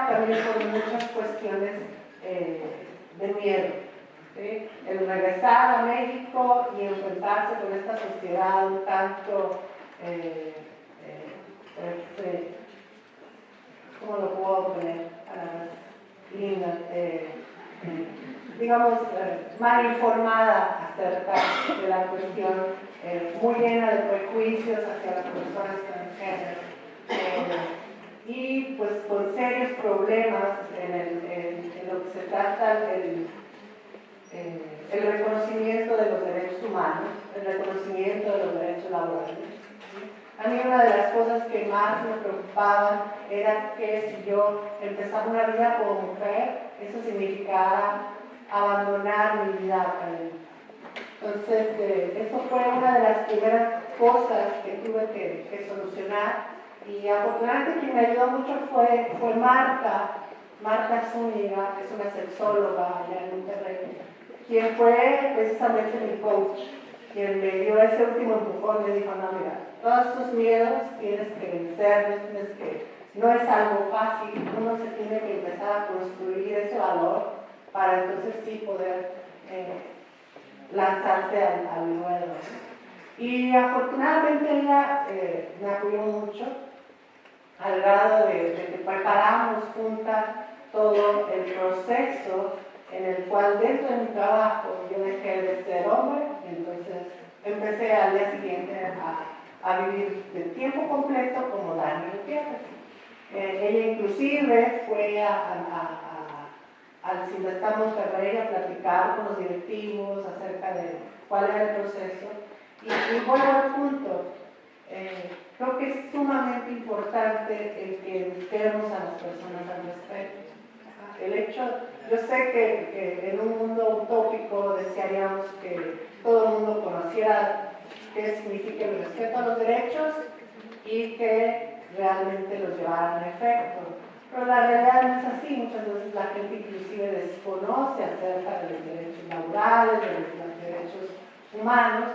era también por muchas cuestiones de miedo, ¿sí? El regresar a México y enfrentarse con esta sociedad un tanto, ¿cómo lo puedo poner? Linda, digamos, mal informada acerca de la cuestión, muy llena de prejuicios hacia las personas transgénero, y pues con serios problemas en lo que se trata el reconocimiento de los derechos humanos, el reconocimiento de los derechos laborales. A mí una de las cosas que más me preocupaban era que si yo empezaba una vida como mujer, eso significara abandonar mi vida académica. Entonces, eso fue una de las primeras cosas que tuve que solucionar, y afortunadamente quien me ayudó mucho fue Marta Zúñiga, que es una sexóloga allá en Monterrey, quien fue precisamente mi coach, quien me dio ese último empujón. Me dijo: no, mira, todos tus miedos tienes que vencerlos, no es algo fácil, uno se tiene que empezar a construir ese valor para entonces sí poder lanzarse al ruedo. Y afortunadamente ella me apoyó mucho, al grado de que preparamos juntas todo el proceso en el cual dentro de mi trabajo yo dejé de ser hombre, y entonces empecé al día siguiente a vivir de tiempo completo como Dani Gutiérrez. Ella inclusive fue al Sinvestar Monterrey a platicar con los directivos acerca de cuál era el proceso. Y vuelvo al punto, creo que es sumamente importante el que eduquemos a las personas al respecto. El hecho, yo sé que en un mundo utópico desearíamos que todo el mundo conociera qué significa el respeto a los derechos y que realmente los llevaran a efecto. Pero la realidad no es así. Muchas veces la gente inclusive desconoce acerca de los derechos laborales, de los derechos humanos.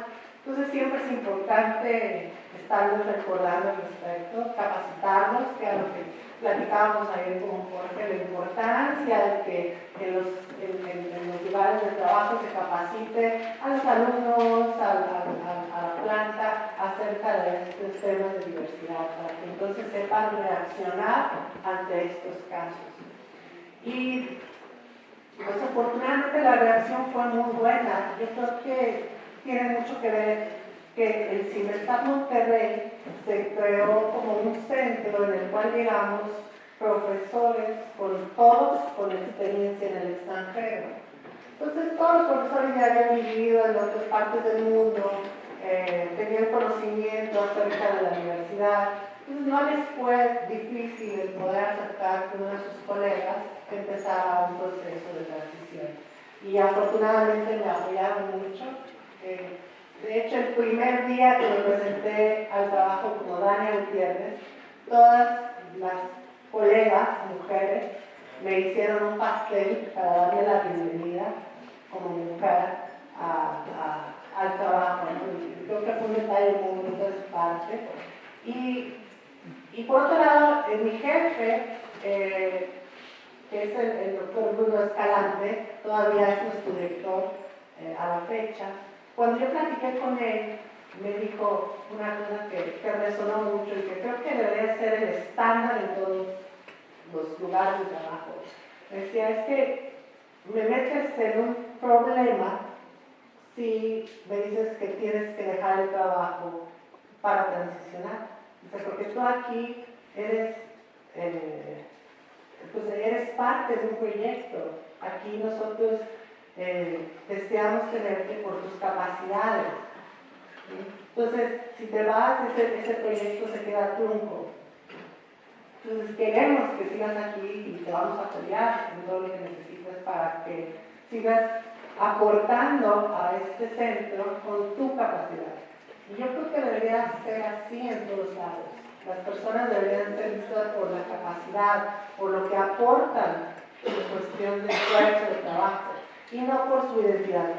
Entonces siempre es importante estarles recordando al respecto, capacitarlos, que a lo que platicábamos ayer con Jorge, la importancia de que en los lugares de trabajo se capacite a los alumnos, a la planta, acerca de estos temas de diversidad, para que entonces sepan reaccionar ante estos casos. Y pues afortunadamente la reacción fue muy buena. Yo creo que tiene mucho que ver que el Sinvestar Monterrey se creó como un centro en el cual llegamos profesores, todos con experiencia en el extranjero. Entonces todos los profesores ya habían vivido en otras partes del mundo, tenían conocimiento acerca de la universidad. Entonces no les fue difícil el poder aceptar que uno de sus colegas empezara un proceso de transición. Y afortunadamente me apoyaron mucho. De hecho, el primer día que me presenté al trabajo como Dania Gutiérrez, todas las colegas, mujeres, me hicieron un pastel para darme la bienvenida como mujer al trabajo, ¿no? Creo que fue un detalle muy bonito de su parte. Y por otro lado, mi jefe, que es el doctor Bruno Escalante, todavía es nuestro director a la fecha. Cuando yo platiqué con él, me dijo una cosa que resonó mucho y que creo que debería ser el estándar en todos los lugares de trabajo. Decía: es que me metes en un problema si me dices que tienes que dejar el trabajo para transicionar. O sea, porque tú aquí eres, pues eres parte de un proyecto. Aquí nosotros deseamos tenerte por tus capacidades. ¿Sí? Entonces, si te vas, ese proyecto se queda trunco. Entonces, queremos que sigas aquí y te vamos a apoyar en todo lo que necesitas para que sigas aportando a este centro con tu capacidad. Y yo creo que debería ser así en todos lados. Las personas deberían ser vistas por la capacidad, por lo que aportan en cuestión de esfuerzo, de trabajo, y no por su identidad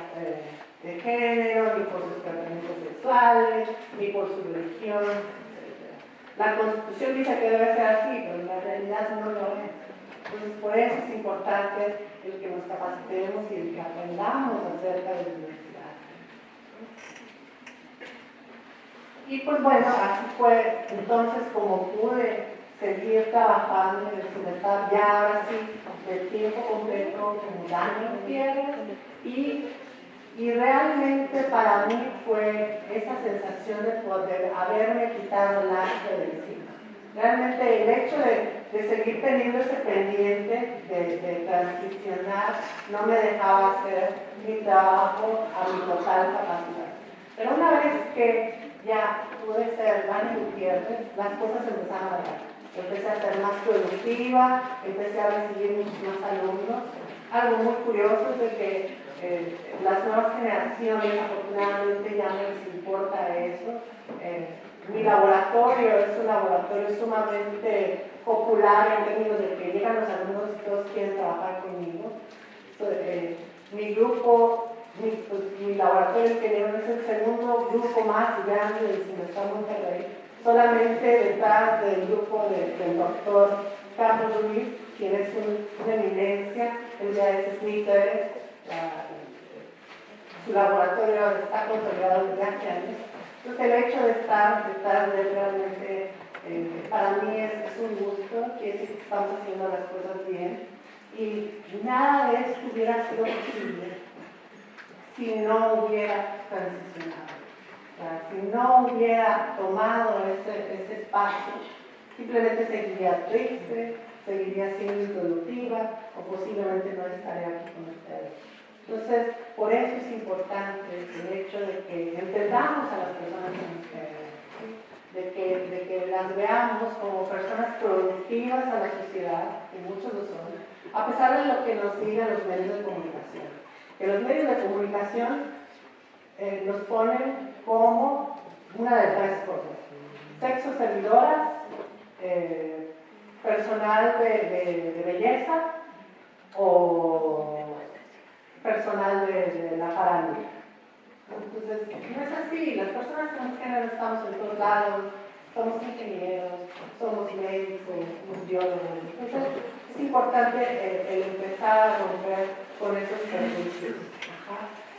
de género, ni por sus tratamientos sexuales, ni por su religión, etc. La Constitución dice que debe ser así, pero en la realidad no lo es. por eso es importante el que nos capacitemos y el que aprendamos acerca de la universidad. Y pues bueno, así fue entonces como pude seguir trabajando en el CINESTAB, ya ahora sí, de tiempo completo, como Dani Gutiérrez, y realmente para mí fue esa sensación de poder haberme quitado el lastre de encima. Realmente el hecho de seguir teniendo ese pendiente de transicionar no me dejaba hacer mi trabajo a mi total capacidad. Pero una vez que ya pude ser Dani Gutiérrez, las cosas empezaron a dar. Empecé a ser más productiva, empecé a recibir muchos más alumnos. Algo muy curioso es de que las nuevas generaciones, afortunadamente, ya no les importa eso. Mi laboratorio es un laboratorio sumamente popular en términos de que llegan los alumnos y todos quieren trabajar conmigo. Mi grupo, mi laboratorio ingeniero es el segundo grupo más grande del CINESTAB Monterrey, solamente detrás del grupo del doctor Carlos Ruiz, quien es una eminencia, él ya es Smith. Su laboratorio está consolidado desde hace años. Entonces el hecho de estar detrás de él realmente para mí es un gusto, quiere decir que estamos haciendo las cosas bien y nada de esto hubiera sido posible si no hubiera transicionado, o sea, si no hubiera tomado ese paso, simplemente seguiría triste, seguiría siendo improductiva o posiblemente no estaría aquí con ustedes. Entonces, por eso es importante el hecho de que entendamos a las personas que nos quedan, de que las veamos como personas productivas a la sociedad, que muchos lo son, a pesar de lo que nos digan los medios de comunicación. Que los medios de comunicación nos ponen como una de tres cosas: sexo servidoras, personal de belleza o personal de la farándula. Entonces, no es así. Las personas transgénero estamos en todos lados, somos ingenieros, somos médicos, somos biólogos. Entonces, es importante el empezar a romper con esos prejuicios.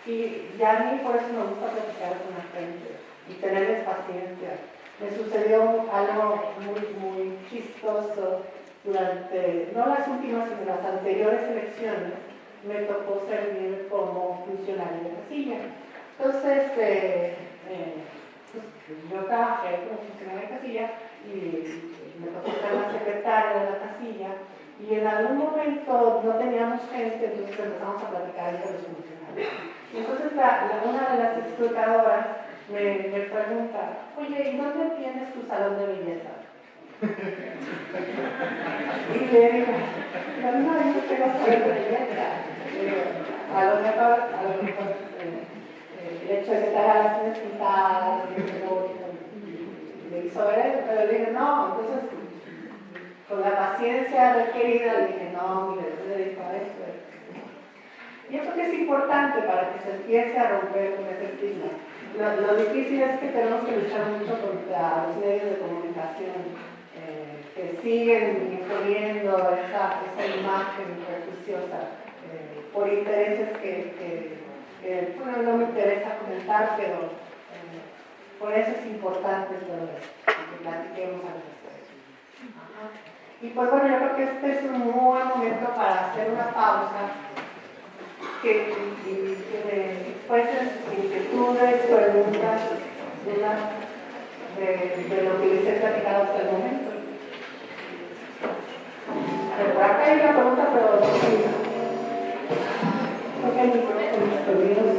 Y a mí por eso me gusta platicar con la gente y tenerles paciencia. Me sucedió algo muy chistoso durante, no las últimas, sino las anteriores elecciones. Me tocó servir como funcionario de casilla. Entonces, yo trabajé como funcionario de casilla y me tocó ser la secretaria de la casilla y en algún momento no teníamos gente, entonces empezamos a platicar entre los funcionarios. Y entonces una de las explicadoras me pregunta: oye, ¿y dónde tienes tu salón de belleza? Y le digo: no, yo no tengo salón de belleza. A lo mejor el hecho de que te haga las uñas pintadas, le hizo ver, pero le dije: no, entonces con la paciencia requerida le dije: no, mire, yo le dedico a esto. Y yo creo que es importante para que se empiece a romper con ese estigma. Lo difícil es que tenemos que luchar mucho contra los medios de comunicación que siguen imponiendo esa imagen prejuiciosa por intereses que bueno, no me interesa comentar, pero por eso es importante que platiquemos al respecto. Y pues bueno, yo creo que este es un buen momento para hacer una pausa, que me expresen sus inquietudes, preguntas, dudas de lo que les he platicado hasta el momento. Por acá hay una pregunta, pero sí. Ok, mis perdidos.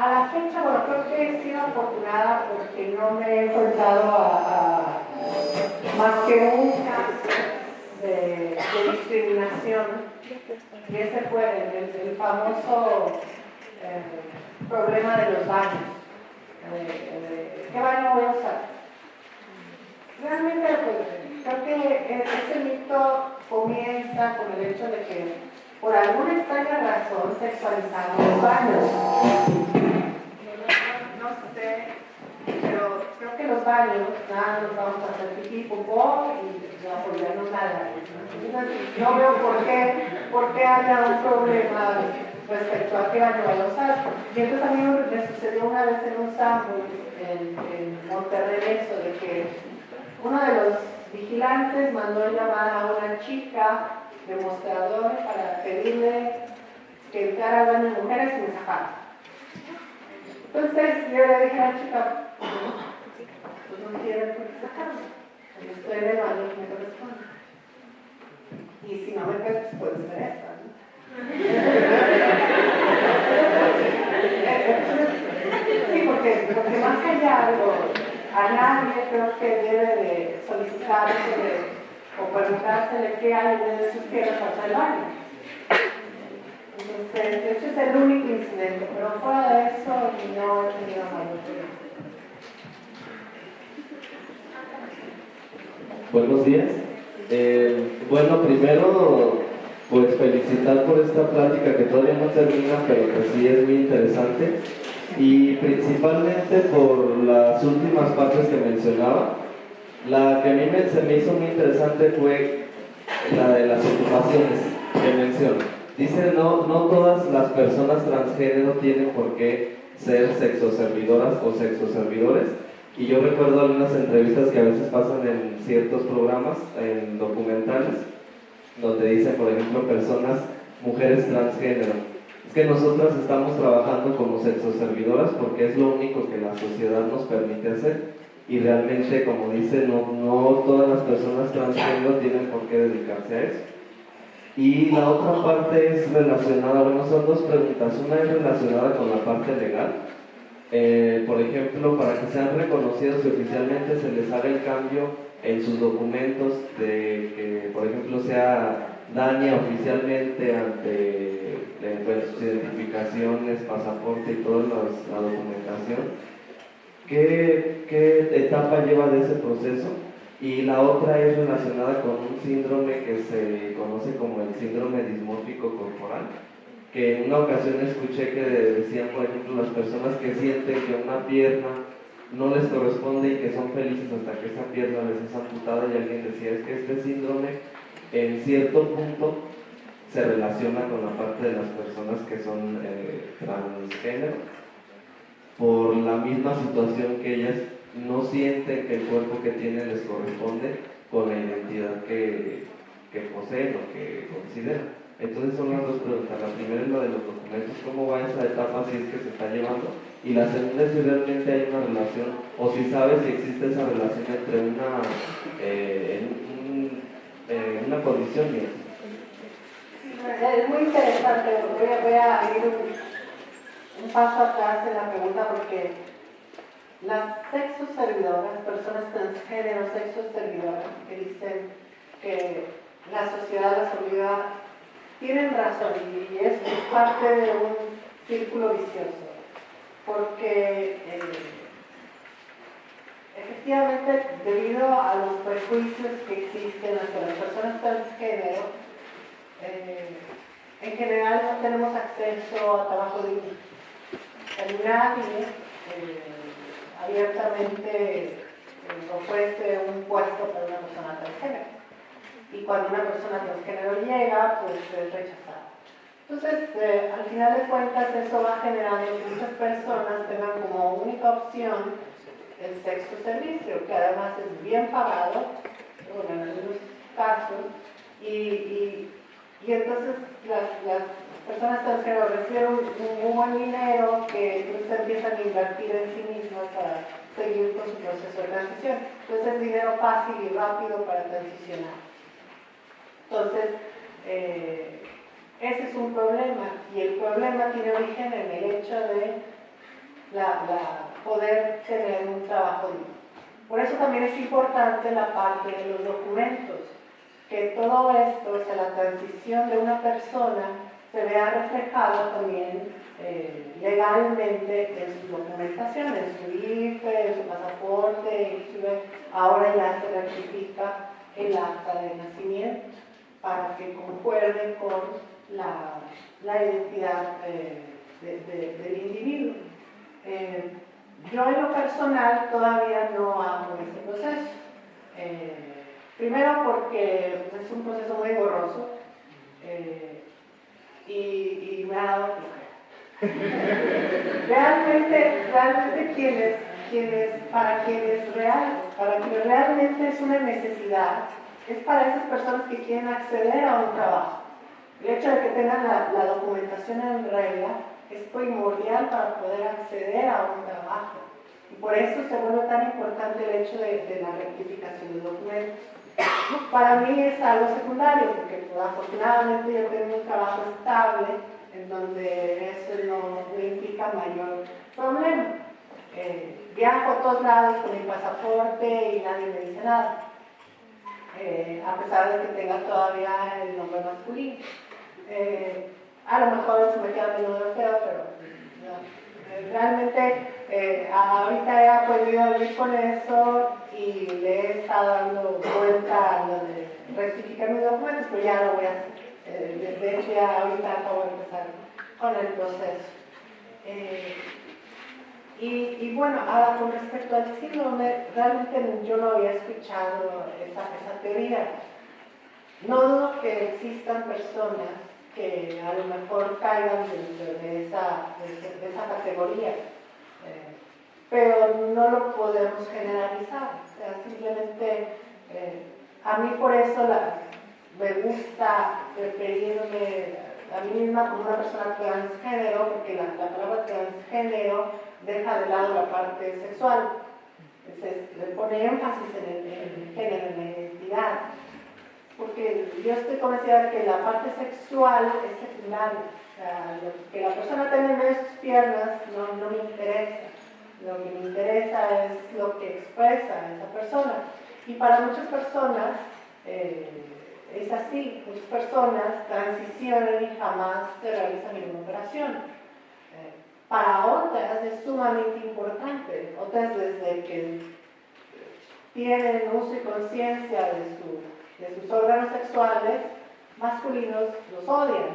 A la fecha, bueno, creo que he sido afortunada porque no me he enfrentado a más que un caso de discriminación, y ese fue el famoso problema de los baños. ¿Qué baño voy a usar? Realmente, pues, creo que ese mito comienza con el hecho de que por alguna extraña razón sexualizamos los baños. No sé, pero creo que los baños, nada, nos vamos a hacer pipí, popó y no apoyarnos nada. Entonces, no veo por qué haya un problema respecto a qué baño vaya a usar. Y entonces a mí me sucedió una vez en un sambo en Monterrey eso de que uno de los vigilantes mandó llamar a una chica de mostrador para pedirle que entrara al baño de mujeres y me sacara. Entonces yo le dije a la chica, pues no quiero por qué sacarme. Yo estoy en el baño que me corresponde. Y si no me quedas, pues puedes ver esta, ¿no? Sí, porque más allá a nadie creo que debe de solicitarse o preguntársele qué hay en sus piernas para el baño. Entonces, ese es el único incidente, pero fuera de eso no he tenido mayor problema. Buenos días. Bueno, primero, pues felicitar por esta plática que todavía no termina, pero que sí es muy interesante. Y principalmente por las últimas partes que mencionaba. La que a mí se me hizo muy interesante fue la de las ocupaciones que menciona. Dice, no todas las personas transgénero tienen por qué ser sexoservidoras o sexoservidores. Y yo recuerdo algunas entrevistas que a veces pasan en ciertos programas, en documentales, donde dicen, por ejemplo, mujeres transgénero. Es que nosotras estamos trabajando como sexoservidoras porque es lo único que la sociedad nos permite hacer. Y realmente, como dice, no todas las personas transgénero tienen por qué dedicarse a eso. Y la otra parte es relacionada, bueno, son dos preguntas. Una es relacionada con la parte legal. Por ejemplo, para que sean reconocidos y oficialmente se les haga el cambio en sus documentos de que, por ejemplo, sea Dania oficialmente ante sus identificaciones, pasaporte y toda la documentación. ¿Qué etapa lleva de ese proceso? Y la otra es relacionada con un síndrome que se conoce como el síndrome dismórfico corporal, que en una ocasión escuché que decían, por ejemplo, las personas que sienten que una pierna no les corresponde y que son felices hasta que esa pierna les es amputada, y alguien decía, es que este síndrome en cierto punto se relaciona con la parte de las personas que son transgénero, por la misma situación que ellas no sienten que el cuerpo que tienen les corresponde con la identidad que poseen o que consideran. Entonces son las dos preguntas. La primera es la de los documentos, cómo va esa etapa si es que se está llevando, y la segunda es si realmente hay una relación o si sabes si existe esa relación entre una condición y otra. Es muy interesante, voy a ir un paso atrás en la pregunta porque las sexoservidoras, personas transgénero sexoservidoras que dicen que la sociedad las obliga, tienen razón y es parte de un círculo vicioso, porque efectivamente debido a los prejuicios que existen hacia las personas transgénero, en general no tenemos acceso a trabajo digno. Nadie abiertamente ofrece un puesto para una persona transgénero. Y cuando una persona transgénero llega, pues es rechazada. Entonces, al final de cuentas, eso va generando que muchas personas tengan como única opción el sexo servicio, que además es bien pagado, bueno, en algunos casos, y entonces las personas transgénero reciben un buen dinero que entonces empiezan a invertir en sí mismas para seguir con su proceso de transición. Entonces es dinero fácil y rápido para transicionar. Entonces, ese es un problema, y el problema tiene origen en el hecho de poder tener un trabajo digno. Por eso también es importante la parte de los documentos, que todo esto, o sea, la transición de una persona, se vea reflejado también legalmente en su documentación, en su IFE, en su pasaporte, inclusive ahora ya se rectifica el acta de nacimiento para que concuerde con la identidad del individuo. Yo en lo personal todavía no hago ese proceso. Primero porque pues, es un proceso muy engorroso y me ha dado flojera. Realmente para quienes realmente es una necesidad, es para esas personas que quieren acceder a un trabajo. El hecho de que tengan la documentación en regla es primordial para poder acceder a un trabajo. Y por eso se vuelve tan importante el hecho de la rectificación de documentos. Para mí es algo secundario, porque pues, afortunadamente yo tengo un trabajo estable en donde eso no implica mayor problema. Viajo a todos lados con mi pasaporte y nadie me dice nada, a pesar de que tenga todavía el nombre masculino. A lo mejor se me queda mi nombre feo, pero no. Realmente ahorita he podido vivir con eso y le he estado dando vuelta a lo de rectificar mis documentos, pero ya lo voy a hacer. De hecho, ya ahorita acabo de empezar con el proceso. Y bueno, ahora con respecto al síndrome, realmente yo no había escuchado esa teoría. No dudo que existan personas que a lo mejor caigan dentro de esa categoría, pero no lo podemos generalizar. O sea, simplemente a mí por eso me gusta referirme a mí misma como una persona transgénero, porque la palabra transgénero deja de lado la parte sexual. Entonces, le pone énfasis en el género, en la identidad. Porque yo estoy convencida de que la parte sexual es secundaria. O sea, que la persona tenga en medio de sus piernas no me interesa. Lo que me interesa es lo que expresa esa persona. Y para muchas personas es así. Muchas personas transicionan y jamás se realizan ninguna operación. Para otras es sumamente importante. Otras desde que tienen uso y conciencia de sus órganos sexuales masculinos los odian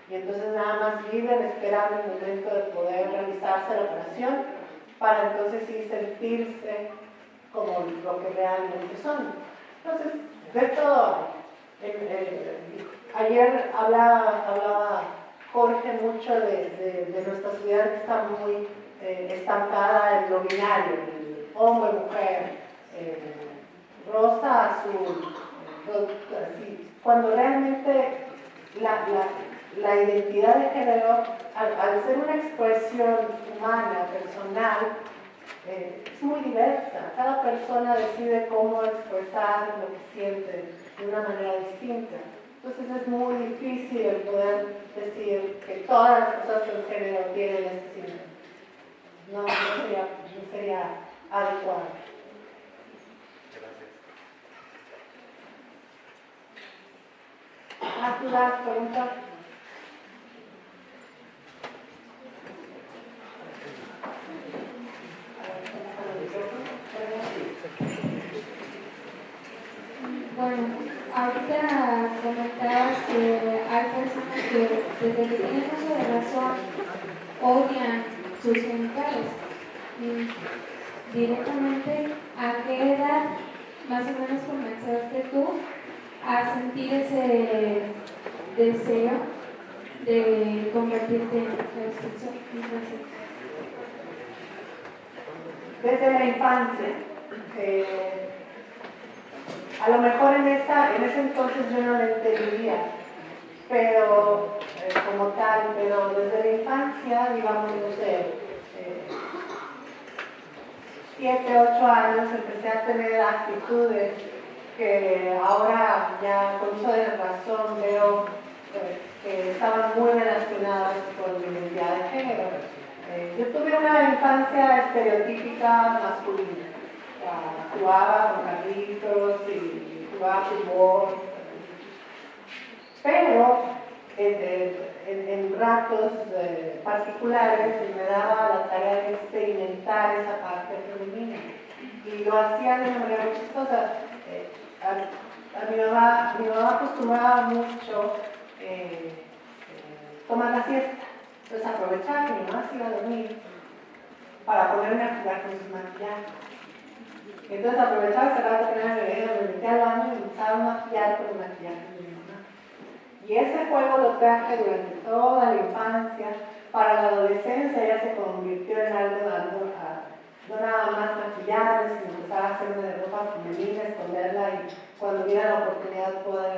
y entonces nada más viven esperando el momento de poder realizarse la operación para entonces sí sentirse como lo que realmente son. Entonces, de todo ayer hablaba Jorge mucho de nuestra sociedad que está muy estancada en lo binario, el hombre, mujer, rosa, azul, así, cuando realmente la identidad de género, al ser una expresión humana, personal, es muy diversa. Cada persona decide cómo expresar lo que siente de una manera distinta. Entonces es muy difícil el poder decir que todas las personas del género tienen este síndrome. No sería adecuado. ¿Dudas, preguntas? Bueno, ahorita comentabas que hay personas que desde que tienen uso de razón odian sus genitales. Directamente, ¿a qué edad más o menos comenzaste tú a sentir ese deseo de convertirte en transexual? Desde la infancia. A lo mejor en ese entonces yo no lo entendía, pero como tal, pero desde la infancia, digamos, no sé, 7, 8 años empecé a tener actitudes que ahora ya con uso de razón veo que estaban muy relacionadas con mi identidad de género. Yo tuve una infancia estereotípica masculina. Jugaba con carritos y jugaba fútbol, ratos particulares y me daba la tarea de experimentar esa parte femenina. Y lo hacía de una manera muy chistosa. A mi mamá acostumbraba mucho tomar la siesta. Entonces aprovechaba que mi mamá se iba a dormir para ponerme a jugar con sus maquillajes. Entonces aprovechaba ese rato que me veía, me metía al baño y empezaba a maquillar con el maquillaje de mi mamá. Y ese juego lo traje durante toda la infancia. Para la adolescencia ya se convirtió en algo no nada más maquillaje, sino empezar a hacerme de ropa femenina, esconderla y cuando hubiera la oportunidad de poder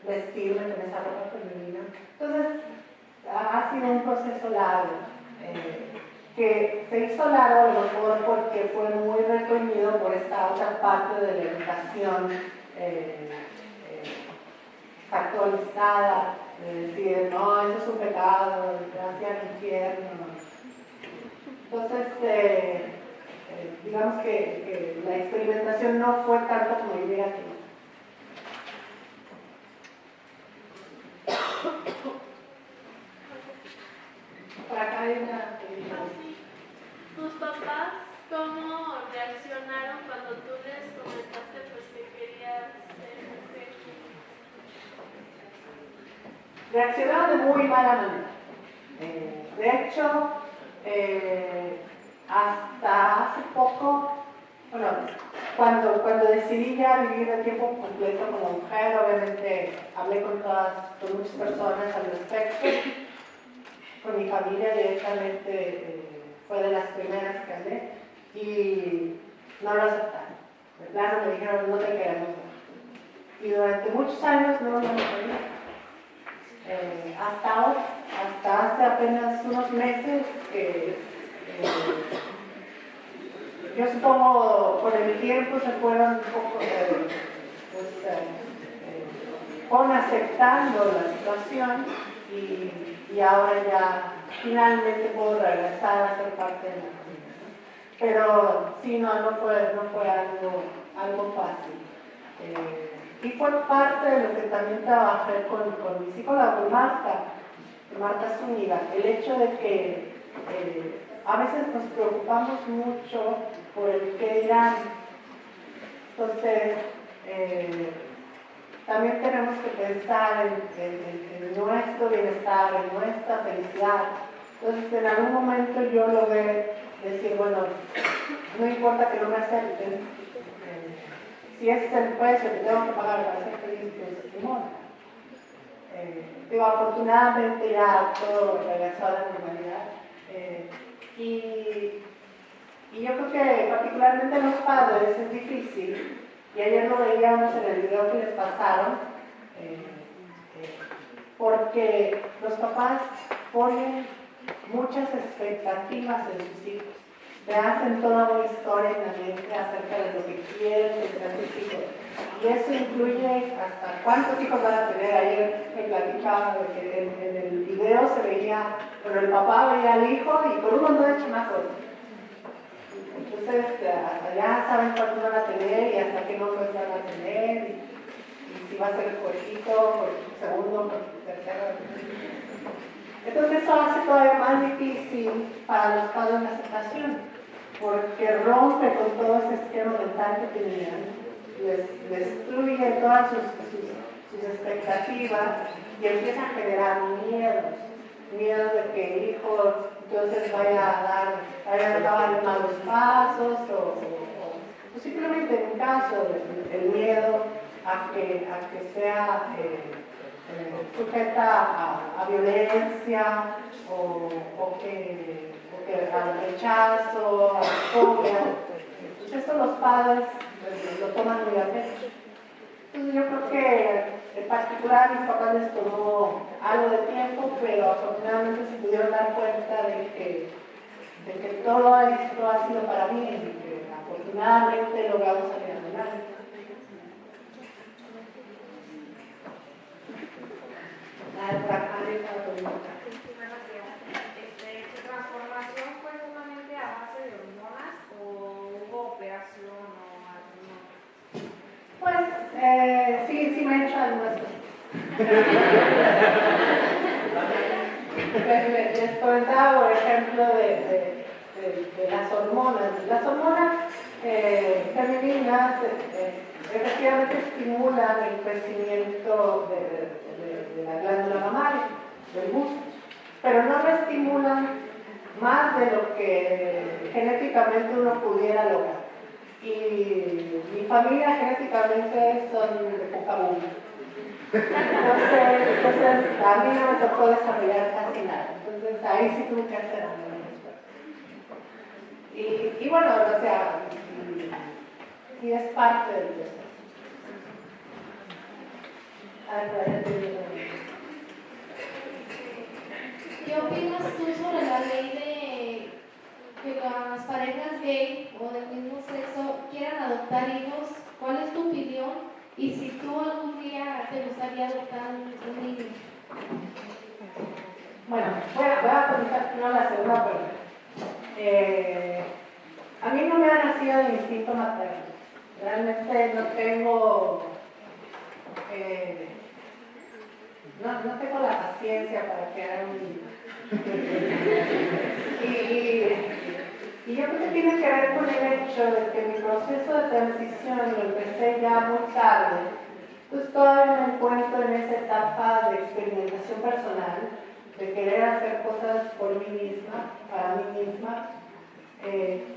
vestirme con esa ropa femenina. Entonces ha sido un proceso largo. Que se hizo largo a lo mejor porque fue muy reprimido por esta otra parte de la educación actualizada, de decir, no, eso es un pecado, gracias al infierno. Entonces, digamos que la experimentación no fue tanto como yo hubiera querido. Por acá hay una pregunta. ¿Tus papás cómo reaccionaron cuando tú les comentaste pues que querías ser mujer? Reaccionaron de muy mala manera. De hecho, hasta hace poco, bueno, cuando decidí ya vivir de tiempo completo como mujer, obviamente hablé con muchas personas al respecto. Con mi familia directamente fue de las primeras que hablé y no lo aceptaron. De plano me dijeron, no te queremos más. Y durante muchos años no lo quería. Hasta ahora, hasta hace apenas unos meses que yo supongo con el tiempo se fueron un poco fueron aceptando la situación y ahora ya finalmente puedo regresar a ser parte de la familia, ¿no? Pero sí, no fue algo fácil. Y fue parte de lo que también trabajé con mi psicóloga, con Marta Zúñiga, el hecho de que a veces nos preocupamos mucho por el qué dirán. Entonces, también tenemos que pensar en nuestro bienestar, en nuestra felicidad. Entonces, en algún momento yo logré decir, bueno, no importa que no me acepten, si ese es el precio que tengo que pagar para ser feliz, pues ni modo. Digo, afortunadamente ya todo regresó a la normalidad. Y yo creo que particularmente los padres es difícil, y ayer lo veíamos en el video que les pasaron, porque los papás ponen muchas expectativas en sus hijos. Se hacen toda una historia en la mente acerca de lo que quieren que sean sus hijos. Y eso incluye hasta cuántos hijos van a tener. Ayer me platicaba de que en el video se veía, bueno, el papá veía al hijo y con un montón de chamacos. Entonces, hasta ya saben cuántos van a tener y hasta qué nombres van a tener. Y si va a ser el cochito, por el segundo, por el tercero. Entonces eso hace todavía más difícil para los padres la aceptación, porque rompe con todo ese esquema mental que tenían, les destruye todas sus expectativas y empieza a generar miedos de que el hijo entonces vaya a dar malos pasos o simplemente en un caso el miedo a que sea sujeta a violencia o que al rechazo, a la fobia. Entonces eso los padres lo toman muy a pecho. Entonces yo creo que en particular mis papás les tomó algo de tiempo, pero afortunadamente se pudieron dar cuenta de que todo esto ha sido para mí y que afortunadamente logramos salir adelante. ¿Tu transformación fue solamente a base de hormonas o hubo operación o algo? Pues sí me he hecho algunas cosas. Les comentaba, por ejemplo, de las hormonas. Las hormonas femeninas efectivamente estimulan el crecimiento de la glándula mamaria, del músculo, pero no lo estimulan más de lo que genéticamente uno pudiera lograr. Y mi familia genéticamente son de poca bunda. Entonces a mí no me tocó desarrollar casi nada. Entonces ahí sí tuve que hacer algo. Y bueno, o sea, y es parte del proceso. ¿Qué opinas tú sobre la ley de que las parejas gay o del mismo sexo quieran adoptar hijos? ¿Cuál es tu opinión? Y si tú algún día te gustaría adoptar un niño. Bueno, voy a contestar primero la segunda pregunta. A mí no me ha nacido el instinto materno. Realmente no tengo la paciencia para crear un niño. Y yo creo que tiene que ver con el hecho de que mi proceso de transición lo empecé ya muy tarde. Entonces todavía me encuentro en esa etapa de experimentación personal, de querer hacer cosas por mí misma, para mí misma.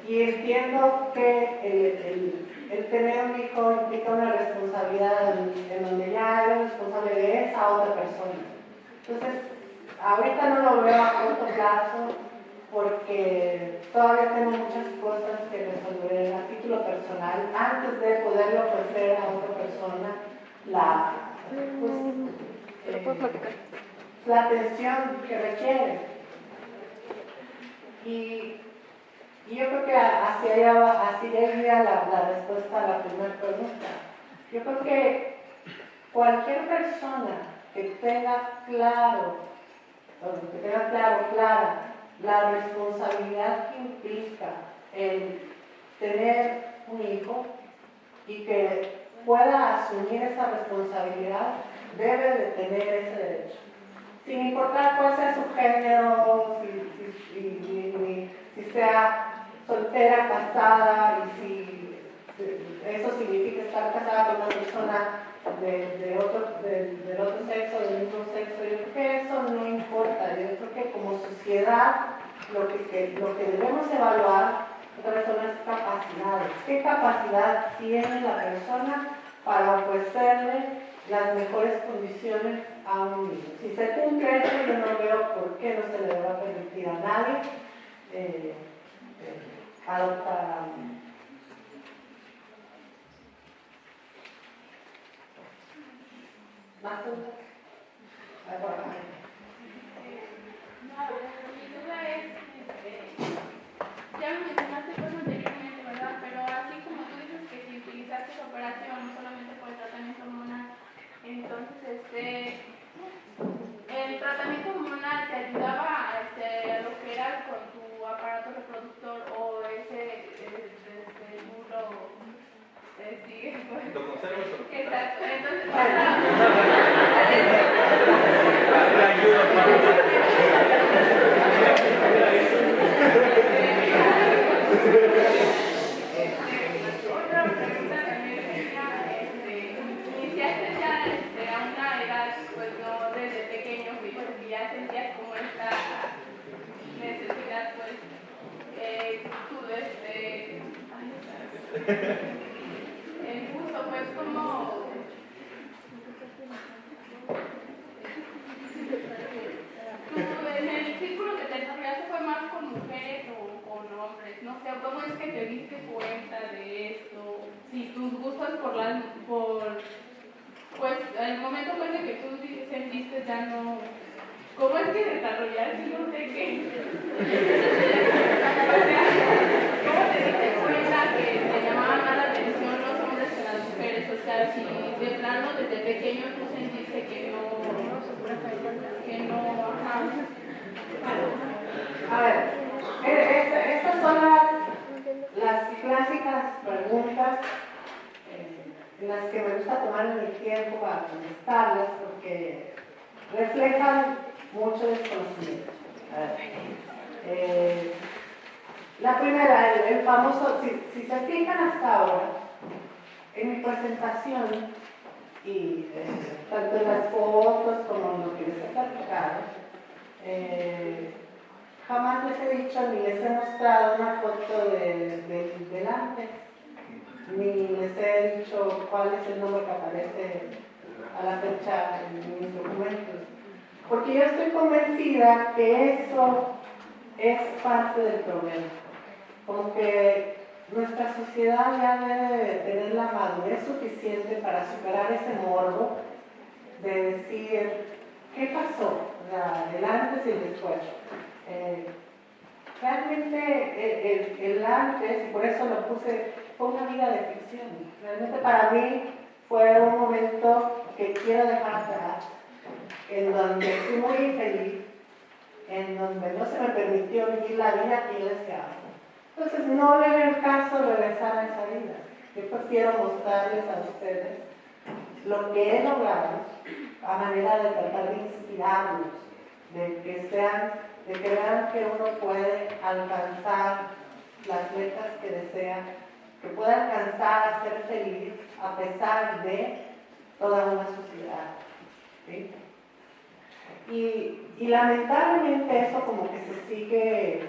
Y entiendo que el tener un hijo implica una responsabilidad en donde ya eres responsable de esa otra persona. Entonces, ahorita no lo veo a corto plazo porque todavía tengo muchas cosas que resolver a título personal antes de poderle ofrecer a otra persona la atención que requiere. Y yo creo que hacia allá iría la respuesta a la primera pregunta. Yo creo que cualquier persona que tenga clara la responsabilidad que implica el tener un hijo y que pueda asumir esa responsabilidad, debe de tener ese derecho. Sin importar cuál sea su género, si sea soltera, casada, y si eso significa estar casada con una persona del otro sexo, del mismo sexo. Yo creo que eso no importa. Yo creo que como sociedad lo que debemos evaluar son las capacidades. ¿Qué capacidad tiene la persona para ofrecerle las mejores condiciones a un niño? Si se cumple eso, yo no veo por qué no se le va a permitir a nadie adoptar a un niño. ¿Más preguntas? Mi duda es, ya lo mencionaste pues anteriormente, ¿verdad? Pero así como tú dices que si utilizaste esa operación no solamente por el tratamiento hormonal, entonces el tratamiento hormonal te ayudaba a lo que era con tu aparato reproductor o ese seguro sigue pues. ¿Lo conservas o lo quitas? Exacto, entonces otra pregunta también sería, iniciaste ya a una edad, pues no desde pequeño, que ya sentías como esta necesidad, pues, el gusto, pues, como en el círculo que te desarrollaste fue más con mujeres o con hombres, no sé, ¿cómo es que te diste cuenta de esto? Si tus gustos pues, el momento pues de que tú sentiste ya no, ¿cómo es que desarrollaste? No sé qué. O sea, ¿cómo te diste cuenta que te llamaban más la atención los hombres que las mujeres? O sea, si de plano desde pequeño tú sentiste que no, ajá. A ver, estas son las clásicas preguntas en las que me gusta tomar el tiempo para contestarlas porque reflejan mucho desconocimiento. La primera, el famoso, si se fijan hasta ahora, en mi presentación, y tanto en las fotos como en lo que les he platicado, jamás les he dicho ni les he mostrado una foto del antes, ni les he dicho cuál es el nombre que aparece a la fecha en mis documentos. Porque yo estoy convencida que eso es parte del problema. Como que nuestra sociedad ya debe de tener la madurez suficiente para superar ese morbo de decir, ¿qué pasó? O sea, el antes y el después. Realmente el antes, y por eso lo puse, fue una vida de ficción. Realmente para mí fue un momento que quiero dejar atrás, en donde fui muy infeliz, en donde no se me permitió vivir la vida que yo deseaba. Entonces no le veo el caso regresar a esa vida. Yo prefiero mostrarles a ustedes lo que he logrado a manera de tratar de inspirarlos, de que vean que uno puede alcanzar las metas que desea, que puede alcanzar a ser feliz a pesar de toda una sociedad. ¿Sí? Y lamentablemente eso como que se sigue,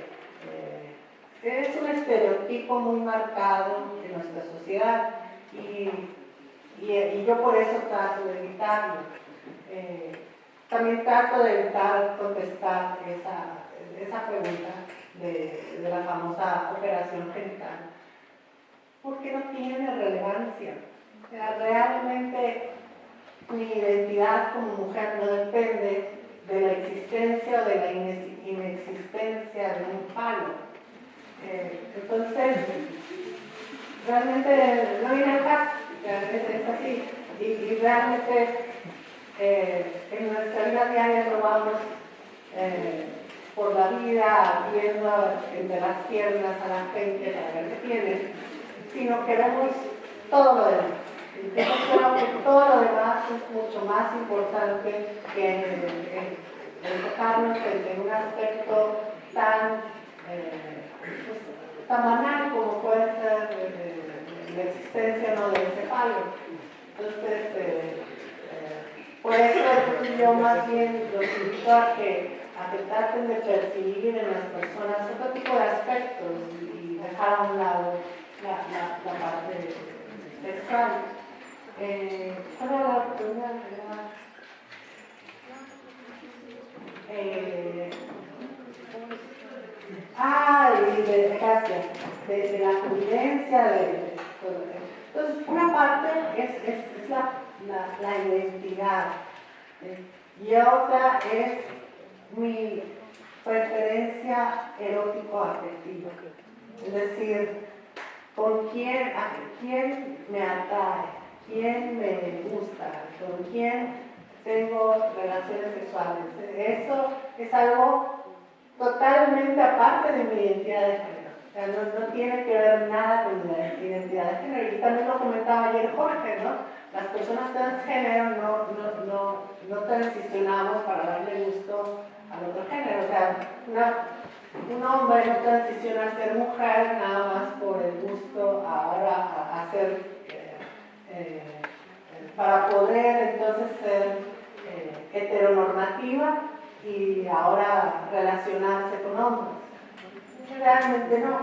es un estereotipo muy marcado en nuestra sociedad y yo por eso trato de evitarlo. También trato de evitar contestar esa pregunta de la famosa operación genital, porque no tiene relevancia. O sea, realmente mi identidad como mujer no depende de la existencia o de la inexistencia de un falo. Entonces, realmente no viene al caso, es así. Y realmente en nuestra vida diaria lo vamos por la vida viendo entre las piernas a la gente para ver qué tienen, sino que vemos todo lo demás. Yo creo que todo lo demás es mucho más importante que enfocarnos en un aspecto tan banal como puede ser la existencia no del encefalo. Entonces, por eso yo más bien los invito a que traten de percibir en las personas otro tipo de aspectos y dejar a un lado la parte sexual. ¿Cuál era la oportunidad? Gracias, de la convivencia, entonces una parte es la identidad y otra es mi preferencia erótico-afectiva, es decir, a quién me atrae, quién me gusta, con quién tengo relaciones sexuales. Eso es algo totalmente aparte de mi identidad de género. O sea, no tiene que ver nada con mi identidad de género. Y también lo comentaba ayer Jorge, ¿no? Las personas transgénero no transicionamos para darle gusto al otro género. O sea, un hombre no transiciona a ser mujer nada más por el gusto ahora a ser, para poder entonces ser heteronormativa y ahora relacionarse con hombres. Realmente no.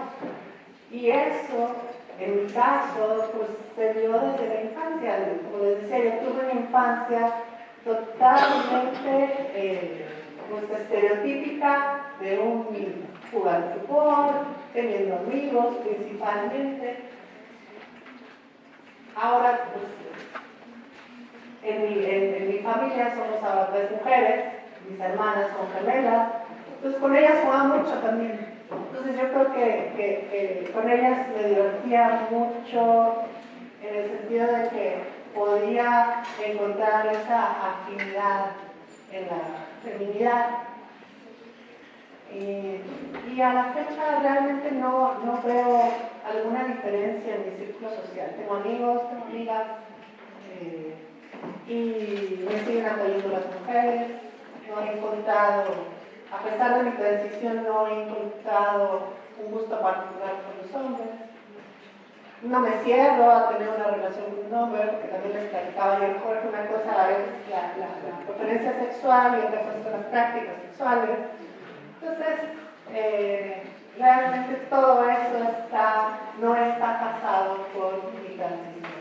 Y eso, en mi caso, pues se dio desde la infancia. Como les decía, yo tuve una infancia totalmente pues, estereotípica de un niño, jugando fútbol, teniendo amigos principalmente. Ahora, pues, en mi familia somos ahora 3 mujeres, mis hermanas son gemelas, entonces con ellas jugaba mucho también. Entonces yo creo que con ellas me divertía mucho en el sentido de que podía encontrar esa afinidad en la feminidad. Y a la fecha realmente no veo alguna diferencia en mi círculo social. Tengo amigos, tengo amigas, y me siguen apoyando las mujeres. No he encontrado A pesar de mi transición no he inculcado un gusto particular por los hombres. No me cierro a tener una relación con un hombre, porque también les platicaba ayer Jorge, una cosa es la preferencia sexual y otra cosa son las prácticas sexuales. Entonces, realmente todo eso no está casado con mi transición.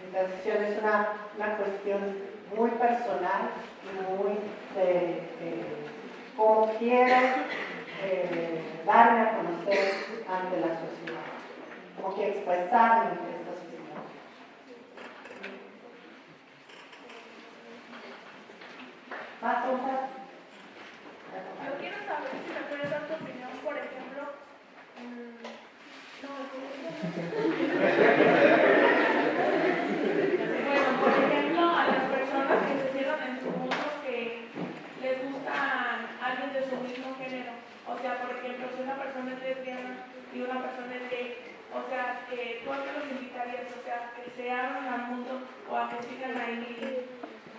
Mi transición es una cuestión muy personal y muy de cómo quiero darme a conocer ante la sociedad, cómo quiero expresarme ante esta sociedad. ¿Más cosas? Yo quiero saber si me puedes dar tu opinión, por ejemplo, bueno, por ejemplo, a las personas que se cierran en su mundo, que les gusta alguien de su mismo género. O sea, por ejemplo, si una persona es lesbiana y una persona es gay, o sea, que tú a qué los invitarías, o sea, que se abran al mundo o a que sigan ahí,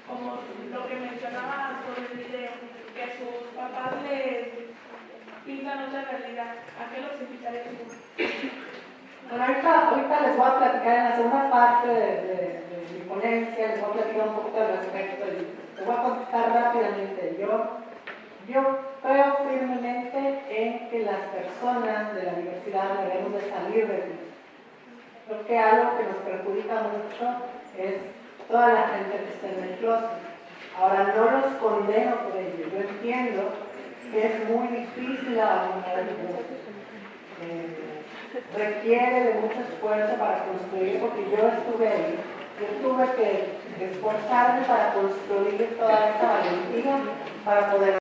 como lo que mencionaba sobre el video, que a sus papás les pintan otra realidad. ¿A qué los invitarías tú? Bueno, ahorita les voy a platicar en la segunda parte de mi ponencia, les voy a platicar un poquito al respecto y les voy a contestar rápidamente. Yo creo firmemente en que las personas de la universidad debemos de salir del closet. Creo que algo que nos perjudica mucho es toda la gente que está en el closet. Ahora, no los condeno por ello. Yo entiendo que es muy difícil abandonar el closet. Requiere de mucho esfuerzo para construir, porque yo estuve ahí. Yo tuve que esforzarme para construir toda esa valentía para poder